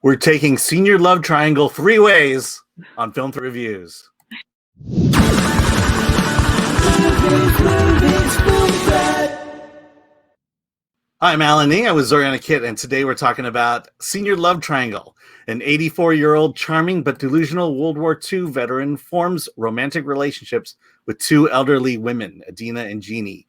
We're taking Senior Love Triangle 3 ways on Film Through Reviews. Hi, I'm Alan Ng. I'm with Zorianna Kit, and today we're talking about Senior Love Triangle. An 84-year-old charming but delusional World War II veteran forms romantic relationships with two elderly women, Adina and Jeanie.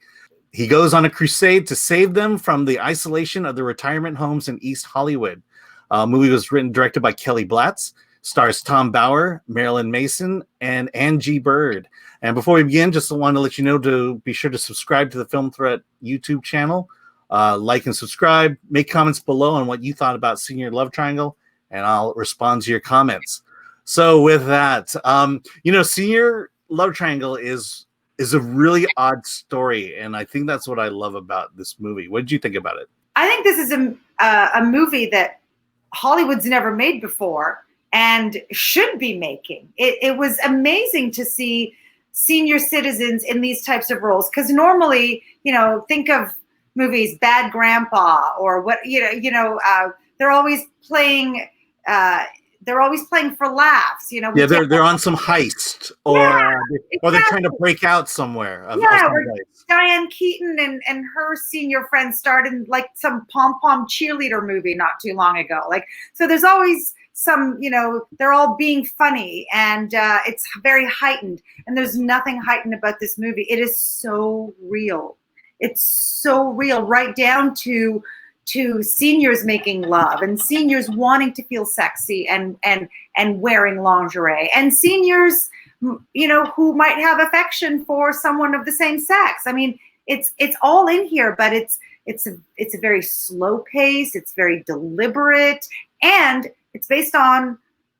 He goes on a crusade to save them from the isolation of the retirement homes in East Hollywood. Movie was written and directed by Kelly Blatz, stars Tom Bauer, Marilyn Mason, and Ng Byrd. And before we begin, just want to let you know to be sure to subscribe to the Film Threat YouTube channel. Like and subscribe, make comments below on what you thought about Senior Love Triangle, and I'll respond to your comments. So with that, Senior Love Triangle is a really odd story, and I think that's what I love about this movie. What did you think about it? I think this is a movie that Hollywood's never made before and should be making. It was amazing to see senior citizens in these types of roles, because normally, think of movies, Bad Grandpa, or what, they're always playing for laughs, Yeah, they're on some heist, or they're trying to break out somewhere. Diane Keaton and her senior friend starred in like some pom-pom cheerleader movie not too long ago. So there's always some, they're all being funny, and it's very heightened. And there's nothing heightened about this movie. It is so real. It's so real, right down to seniors making love, and seniors wanting to feel sexy and wearing lingerie, and seniors, who might have affection for someone of the same sex. I mean, it's all in here, but it's a very slow pace. It's very deliberate, and it's based on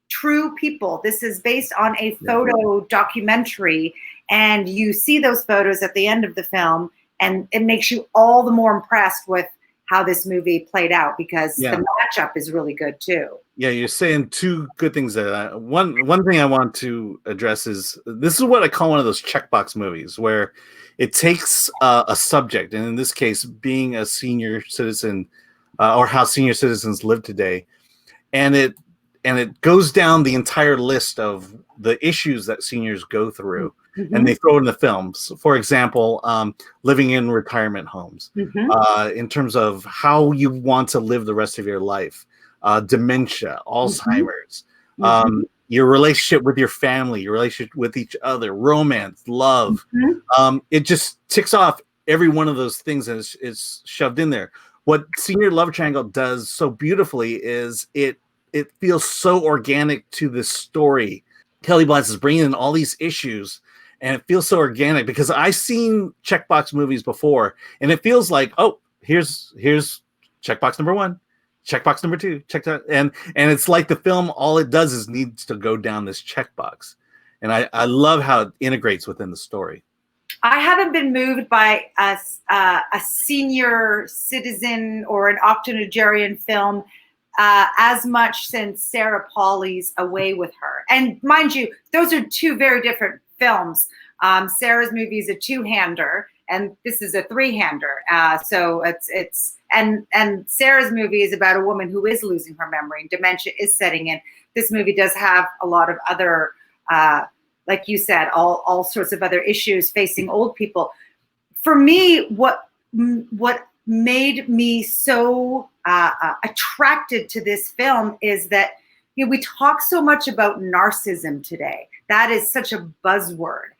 true people. This is based on a photo documentary, and you see those photos at the end of the film. And it makes you all the more impressed with how this movie played out, because the matchup is really good too. Yeah, you're saying two good things there. One thing I want to address is this is what I call one of those checkbox movies, where it takes a subject, and in this case, being a senior citizen, or how senior citizens live today, and it goes down the entire list of the issues that seniors go through. Mm-hmm. And they throw it in the films. For example, living in retirement homes, in terms of how you want to live the rest of your life, dementia, Alzheimer's, your relationship with your family, your relationship with each other, romance, love. It just ticks off every one of those things and is shoved in there. What Senior Love Triangle does so beautifully is it feels so organic to this story. Kelly Blatz is bringing in all these issues, and it feels so organic, because I've seen checkbox movies before, and it feels like, oh, here's checkbox number 1, checkbox number 2, and it's like the film, all it does is needs to go down this checkbox, and I love how it integrates within the story. I haven't been moved by a senior citizen or an octogenarian film as much since Sarah Polley's Away with Her. And mind you, those are two very different films. Sarah's movie is a two-hander, and this is a three-hander. So and Sarah's movie is about a woman who is losing her memory, and dementia is setting in. This movie does have a lot of other, like you said, all sorts of other issues facing old people. For me, what made me so attracted to this film is that we talk so much about narcissism today. That is such a buzzword.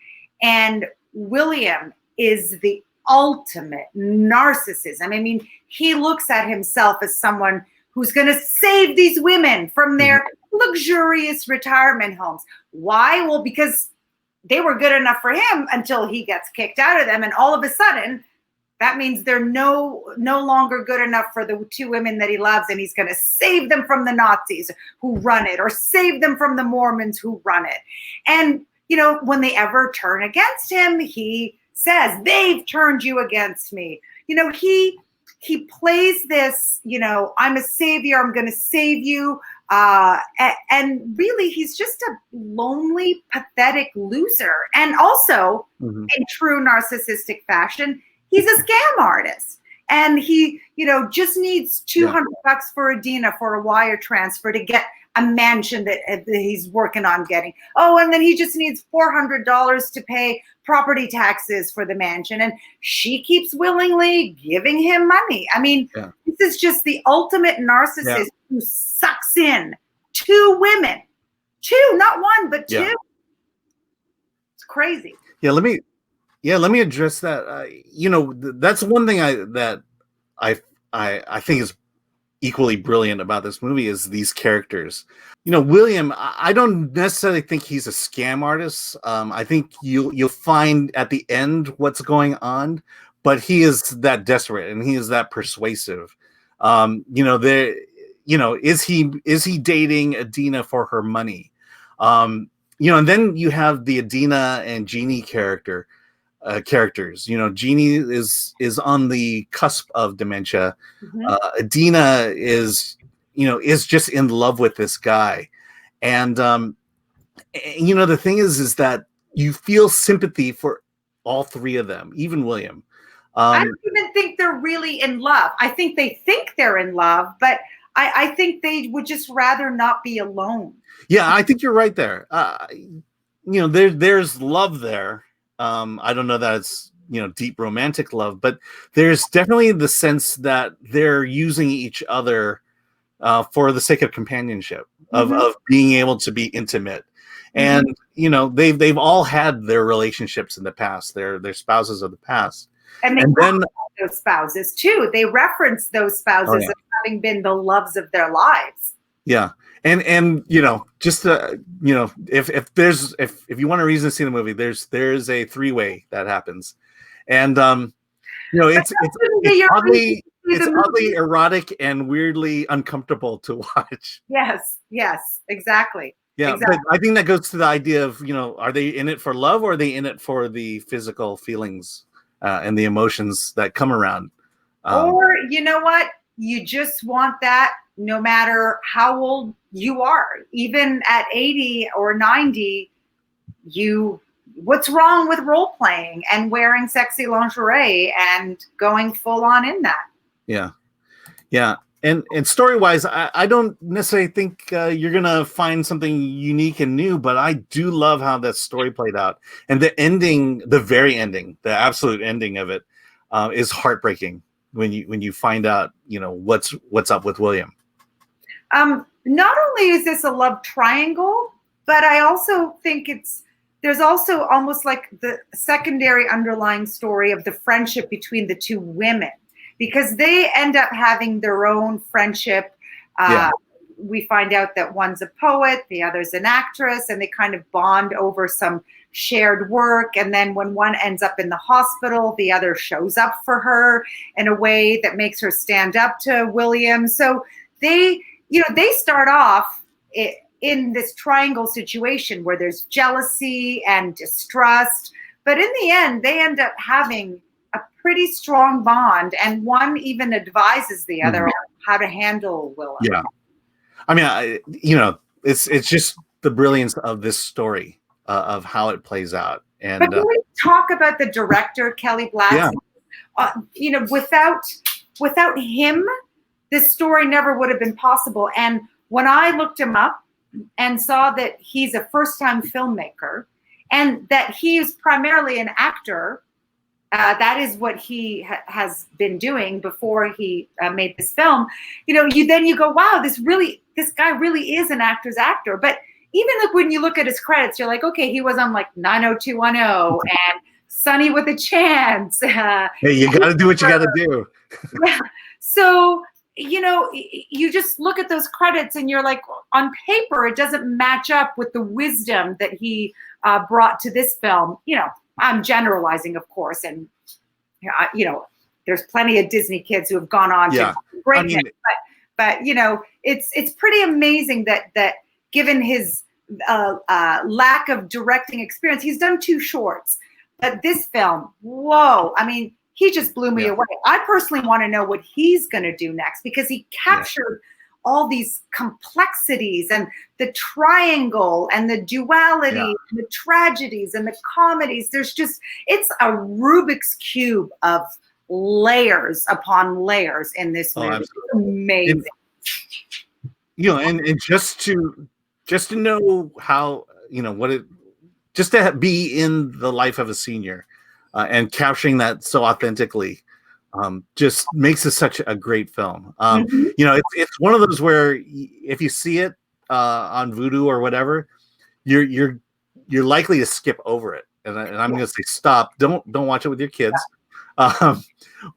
And William is the ultimate narcissism. I mean, he looks at himself as someone who's going to save these women from their luxurious retirement homes. Why? Well, because they were good enough for him until he gets kicked out of them. And all of a sudden, that means they're no longer good enough for the two women that he loves, and he's going to save them from the Nazis who run it, or save them from the Mormons who run it. And, when they ever turn against him, he says, they've turned you against me. He plays this, I'm a savior, I'm going to save you. And really, he's just a lonely, pathetic loser. And also, in true narcissistic fashion, he's a scam artist. And he, just needs $200 for Adina for a wire transfer to get a mansion that he's working on getting. Oh, and then he just needs $400 to pay property taxes for the mansion. And she keeps willingly giving him money. I mean, this is just the ultimate narcissist who sucks in 2 women. 2, not 1, but 2. Yeah. It's crazy. Yeah, let me address that. That's one thing I think is equally brilliant about this movie is these characters. William, I don't necessarily think he's a scam artist. I think you'll find at the end what's going on, but he is that desperate and he is that persuasive. Is he dating Adina for her money? And then you have the Adina and Jeanie characters. Jeanie is on the cusp of dementia. Adina is just in love with this guy. And the thing is that you feel sympathy for all 3 of them, even William. I don't even think they're really in love. I think they think they're in love, but I think they would just rather not be alone. Yeah, I think you're right there. There's love there. I don't know that it's deep romantic love, but there's definitely the sense that they're using each other for the sake of companionship, of being able to be intimate. And they've all had their relationships in the past. They're spouses of the past, and then those spouses too. They reference those spouses as having been the loves of their lives. Yeah. And just if you want a reason to see the movie, there's a 3-way that happens, and it's oddly erotic and weirdly uncomfortable to watch. Yes, exactly. Yeah, exactly. But I think that goes to the idea of are they in it for love or are they in it for the physical feelings and the emotions that come around? Or you know what, you just want that. No matter how old you are, even at 80 or 90, what's wrong with role playing and wearing sexy lingerie and going full on in that? Yeah. And story wise, I don't necessarily think you're gonna find something unique and new, but I do love how that story played out, and the ending, the very ending, the absolute ending of it, is heartbreaking when you find out what's up with William. Not only is this a love triangle, but I also think there's also almost like the secondary underlying story of the friendship between the 2 women, because they end up having their own friendship. We find out that one's a poet, the other's an actress, and they kind of bond over some shared work. And then when one ends up in the hospital, the other shows up for her in a way that makes her stand up to William. So they start off in this triangle situation where there's jealousy and distrust, but in the end, they end up having a pretty strong bond, and one even advises the other on how to handle William. Yeah, I mean, it's just the brilliance of this story, of how it plays out. And but can we talk about the director, Kelly Blatz? Yeah. Without him, this story never would have been possible. And when I looked him up and saw that he's a first-time filmmaker and that he is primarily an actor, that is what he has been doing before he made this film. You go, wow, this guy really is an actor's actor. But even when you look at his credits, you're like, okay, he was on like 90210 and Sunny with a Chance. Hey, you got to do what you got to do. Yeah. So, you just look at those credits and you're like, on paper, it doesn't match up with the wisdom that he brought to this film. I'm generalizing, of course, and there's plenty of Disney kids who have gone on to greatness. But it's pretty amazing that given his lack of directing experience, he's done 2 shorts. But this film, whoa! I mean, he just blew me away. I personally want to know what he's going to do next, because he captured all these complexities and the triangle and the duality and the tragedies and the comedies. It's a Rubik's Cube of layers upon layers in this Oh, movie. absolutely. Amazing. And just to know how, what it, just to be in the life of a senior, and capturing that so authentically, just makes it such a great film. Mhm. It's one of those where if you see it on Vudu or whatever, you're likely to skip over it. And I'm going to say stop. Don't watch it with your kids.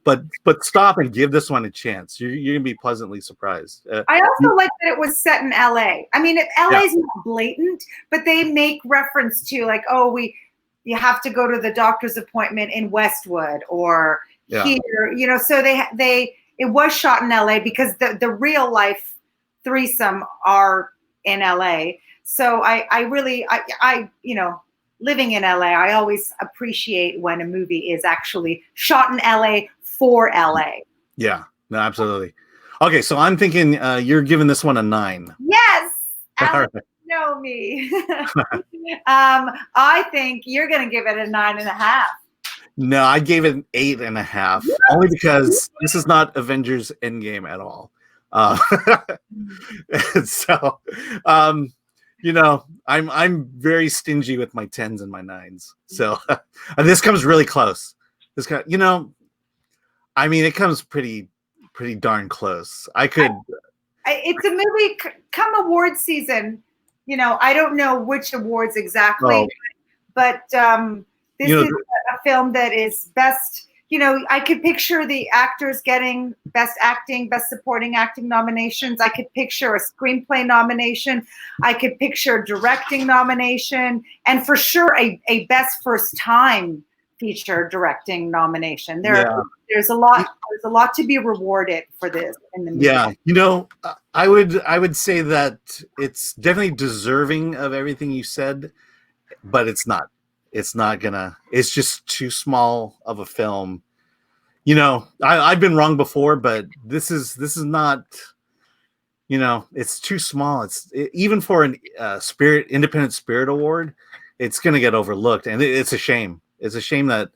But stop and give this one a chance. You're gonna be pleasantly surprised. I also like that it was set in LA. I mean, LA is not blatant, but they make reference to like, oh, you have to go to the doctor's appointment in Westwood or here, so it was shot in LA because the real life threesome are in LA. So I really, living in LA, I always appreciate when a movie is actually shot in LA for LA. Yeah, no, absolutely. Okay, so I'm thinking you're giving this one a 9. Yes, Alex, Right. you know me. I think you're going to give it a 9.5. No, I gave it an 8.5, only because this is not Avengers Endgame at all. So, I'm very stingy with my 10s and my 9s. So and this comes really close. This kind, it comes pretty darn close. It's a movie come award season. I don't know which awards exactly, but this is a film that is best. I could picture the actors getting Best Acting, Best Supporting Acting nominations. I could picture a screenplay nomination. I could picture a directing nomination, and for sure a Best First Time Feature Directing nomination. There's a lot to be rewarded for this in the movie. Yeah, I would say that it's definitely deserving of everything you said, but it's not. It's just too small of a film. I've been wrong before, but this is not, it's too small. Even for an Independent Spirit Award, it's going to get overlooked. And it's a shame. It's a shame that,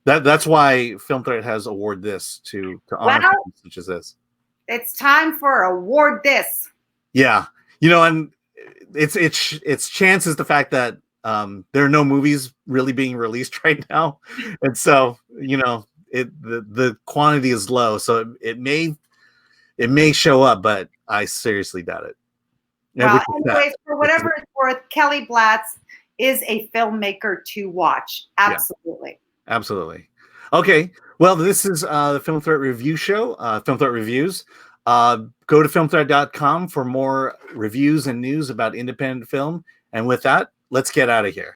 that's why Film Threat has awarded this to honor films such as this. It's time for award this. Yeah. And its chance is the fact that there are no movies really being released right now, and so the quantity is low, so it may show up, but I seriously doubt it. Well, anyways, for whatever it's worth, Kelly Blatz is a filmmaker to watch. Absolutely. Yeah, absolutely. Okay, well, this is the Film Threat Review Show, Film Threat Reviews. Go to filmthreat.com for more reviews and news about independent film, and with that, let's get out of here.